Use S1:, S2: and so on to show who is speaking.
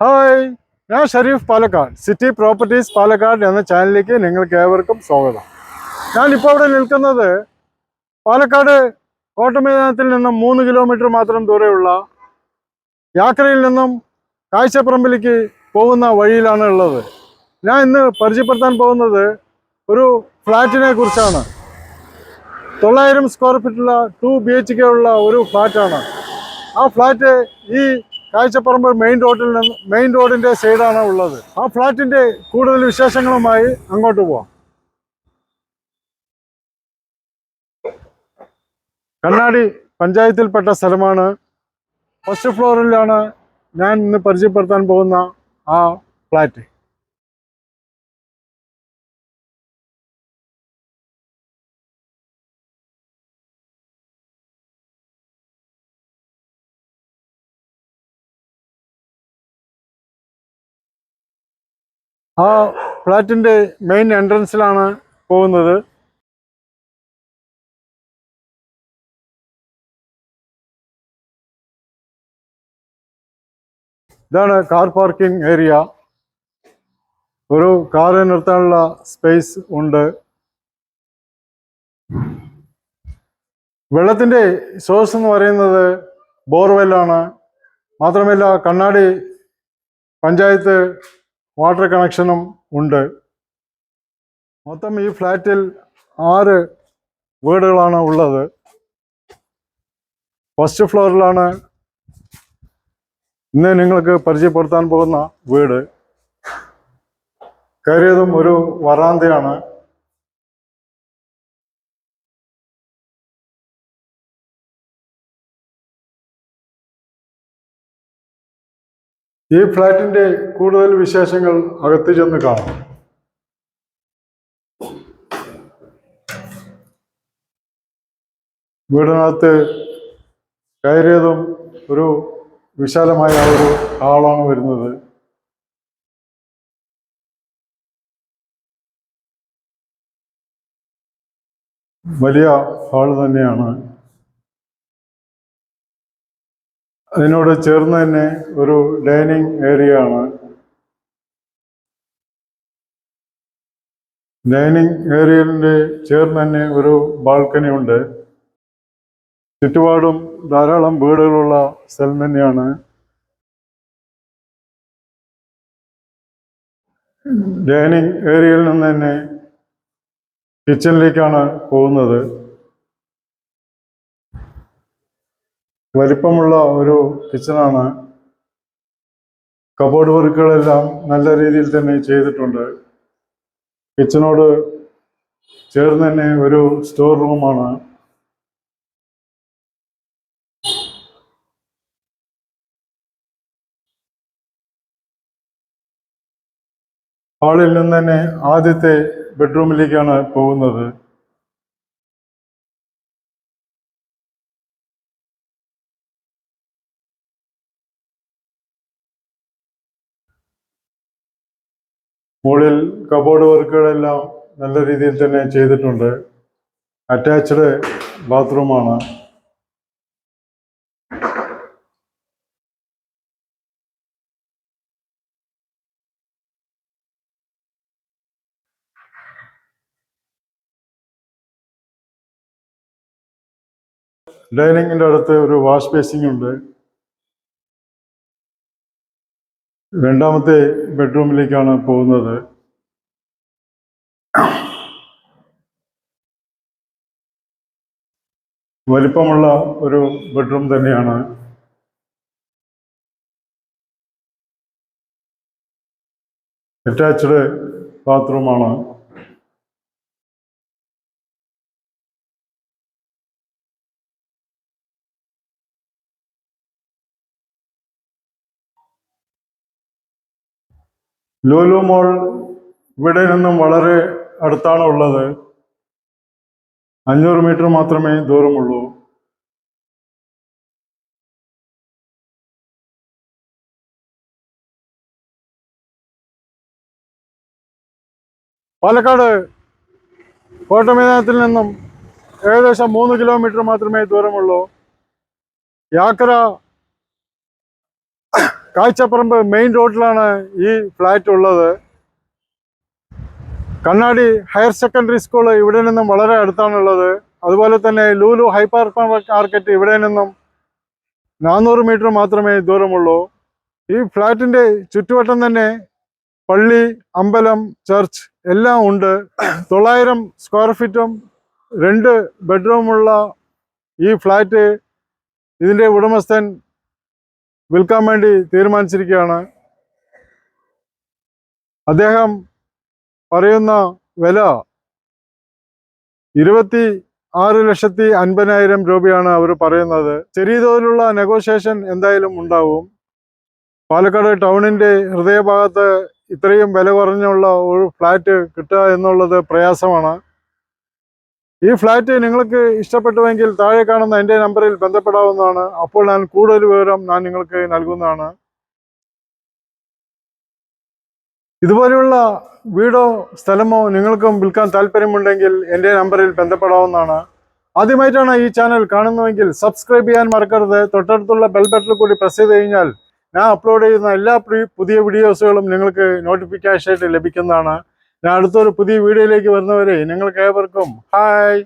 S1: Hi, ഞാൻ Sharif Palakkad. City properties Palakkad എന്ന ചാനലിലേക്ക് നിങ്ങൾക്ക് ഏവർക്കും സ്വാഗതം. ഞാനിപ്പോൾ ഇവിടെ നിൽക്കുന്നത് പാലക്കാട് കോട്ടമൈതാനത്തിൽ നിന്നും 3 കിലോമീറ്റർ മാത്രം ദൂരെയുള്ള യാത്രയിൽ നിന്നും കാഴ്ചപ്പറമ്പിലേക്ക് പോകുന്ന വഴിയിലാണ് ഉള്ളത്. ഞാൻ ഇന്ന് പരിചയപ്പെടുത്താൻ പോകുന്നത് ഒരു ഫ്ലാറ്റിനെ കുറിച്ചാണ്. 900 സ്ക്വയർ ഫീറ്റുള്ള 2 BHK ഉള്ള ഒരു ഫ്ലാറ്റാണ്. ആ ഫ്ലാറ്റ് ഈ കാഴ്ചപ്പറമ്പ് മെയിൻ റോഡിന്റെ സൈഡാണ് ഉള്ളത്. ആ ഫ്ലാറ്റിന്റെ കൂടുതൽ വിശേഷങ്ങളുമായി അങ്ങോട്ട് പോവാം. കണ്ണാടി പഞ്ചായത്തിൽപ്പെട്ട സ്ഥലമാണ്. ഫസ്റ്റ് ഫ്ലോറിലാണ് ഞാൻ ഇന്ന് പരിചയപ്പെടുത്താൻ പോകുന്ന ആ ഫ്ലാറ്റ്. ആ ഫ്ലാറ്റിന്റെ മെയിൻ എൻട്രൻസിലാണ് പോകുന്നത്. ഇതാണ് കാർ പാർക്കിംഗ് ഏരിയ. ഒരു കാറ് നിർത്താനുള്ള സ്പേസ് ഉണ്ട്. വെള്ളത്തിന്റെ സോഴ്സ് എന്ന് പറയുന്നത് ബോർവെല്ലാണ്. മാത്രമല്ല കണ്ണാടി പഞ്ചായത്ത് വാട്ടർ കണക്ഷനും ഉണ്ട്. മൊത്തം ഈ ഫ്ലാറ്റിൽ 6 വീടുകളാണ് ഉള്ളത്. ഫസ്റ്റ് ഫ്ലോറിലാണ് ഇന്ന് നിങ്ങൾക്ക് പരിചയപ്പെടുത്താൻ പോകുന്ന വീട്. കയറിയതും ഒരു വരാന്തയാണ്. ഈ ഫ്ലാറ്റിന്റെ കൂടുതൽ വിശേഷങ്ങൾ അകത്ത് ചെന്ന് കാണാം. വീടിനകത്ത് കയറിയതും ഒരു വിശാലമായ ഒരു ഹാളാണ് വരുന്നത്. വലിയ ഹാൾ തന്നെയാണ്. അതിനോട് ചേർന്ന് തന്നെ ഒരു ഡൈനിങ് ഏരിയ ആണ്. ഡൈനിങ് ഏരിയയിൻ്റെ ചേർന്ന് തന്നെ ഒരു ബാൽക്കണി ഉണ്ട്. ചുറ്റുപാടും ധാരാളം വീടുകളുള്ള സ്ഥലം തന്നെയാണ്. ഡൈനിങ് ഏരിയയിൽ നിന്ന് തന്നെ കിച്ചണിലേക്കാണ് പോകുന്നത്. വലിപ്പമുള്ള ഒരു കിച്ചണാണ്. കബോർഡ് വർക്കുകളെല്ലാം നല്ല രീതിയിൽ തന്നെ ചെയ്തിട്ടുണ്ട്. കിച്ചണോട് ചേർന്ന് തന്നെ ഒരു സ്റ്റോർ റൂമാണ്. ഹാളിൽ നിന്ന് തന്നെ ആദ്യത്തെ ബെഡ്റൂമിലേക്കാണ് പോകുന്നത്. മുകളിൽ കബോർഡ് വർക്കുകളെല്ലാം നല്ല രീതിയിൽ തന്നെ ചെയ്തിട്ടുണ്ട്. അറ്റാച്ച്ഡ് ബാത്റൂമാണ്. ഡൈനിങ്ങിൻ്റെ അടുത്ത് ഒരു വാഷ് ബേസിൻ ഉണ്ട്. രണ്ടാമത്തെ ബെഡ്റൂമിലേക്കാണ് പോകുന്നത്. വലിപ്പമുള്ള ഒരു ബെഡ്റൂം തന്നെയാണ്. അറ്റാച്ച്ഡ് ബാത്റൂമാണ്. ലുലു മോൾ ഇവിടെ നിന്നും വളരെ അടുത്താണ് ഉള്ളത്. 500 മീറ്റർ മാത്രമേ ദൂരമുള്ളൂ. പാലക്കാട് കോട്ടമൈതാനത്തിൽ നിന്നും ഏകദേശം 3 കിലോമീറ്റർ മാത്രമേ ദൂരമുള്ളൂ. യാത്ര കാഴ്ചപ്പറമ്പ് മെയിൻ റോഡിലാണ് ഈ ഫ്ലാറ്റ് ഉള്ളത്. കണ്ണാടി ഹയർ സെക്കൻഡറി സ്കൂൾ ഇവിടെ നിന്നും വളരെ അടുത്താണുള്ളത്. അതുപോലെ തന്നെ ലൂലു ഹൈപ്പർ മാർക്കറ്റ് ഇവിടെ നിന്നും 400 മീറ്റർ മാത്രമേ ദൂരമുള്ളൂ. ഈ ഫ്ലാറ്റിൻ്റെ ചുറ്റുവട്ടം തന്നെ പള്ളി, അമ്പലം, ചർച്ച് എല്ലാം ഉണ്ട്. 900 സ്ക്വയർ ഫീറ്റും 2 ബെഡ്റൂമുള്ള ഈ ഫ്ലാറ്റ് ഇതിൻ്റെ ഉടമസ്ഥൻ വിൽക്കാൻ വേണ്ടി തീരുമാനിച്ചിരിക്കുകയാണ്. അദ്ദേഹം പറയുന്ന വില 26,50,000 രൂപയാണ് അവർ പറയുന്നത്. ചെറിയ തോതിലുള്ള നെഗോഷിയേഷൻ എന്തായാലും ഉണ്ടാവും. പാലക്കാട് ടൗണിൻ്റെ ഹൃദയഭാഗത്ത് ഇത്രയും വില കുറഞ്ഞുള്ള ഒരു ഫ്ലാറ്റ് കിട്ടുക എന്നുള്ളത് പ്രയാസമാണ്. ഈ ഫ്ലാറ്റ് നിങ്ങൾക്ക് ഇഷ്ടപ്പെട്ടുവെങ്കിൽ താഴെ കാണുന്ന എൻ്റെ നമ്പറിൽ ബന്ധപ്പെടാവുന്നതാണ്. അപ്പോൾ ഞാൻ കൂടുതൽ വിവരം നിങ്ങൾക്ക് നൽകുന്നതാണ്. ഇതുപോലെയുള്ള വീടോ സ്ഥലമോ നിങ്ങൾക്കും വിൽക്കാൻ താല്പര്യമുണ്ടെങ്കിൽ എൻ്റെ നമ്പറിൽ ബന്ധപ്പെടാവുന്നതാണ്. ആദ്യമായിട്ടാണ് ഈ ചാനൽ കാണുന്നതെങ്കിൽ സബ്സ്ക്രൈബ് ചെയ്യാൻ മറക്കരുത്. തൊട്ടടുത്തുള്ള ബെൽ ബട്ടൺ കൂടി പ്രസ് ചെയ്ത് കഴിഞ്ഞാൽ ഞാൻ അപ്ലോഡ് ചെയ്യുന്ന എല്ലാ പുതിയ വീഡിയോസുകളും നിങ്ങൾക്ക് നോട്ടിഫിക്കേഷനായിട്ട് ലഭിക്കുന്നതാണ്. ഞാൻ അടുത്തൊരു പുതിയ വീഡിയോയിലേക്ക് വരുന്നവരെ നിങ്ങൾക്ക് ഏവർക്കും ഹായ്.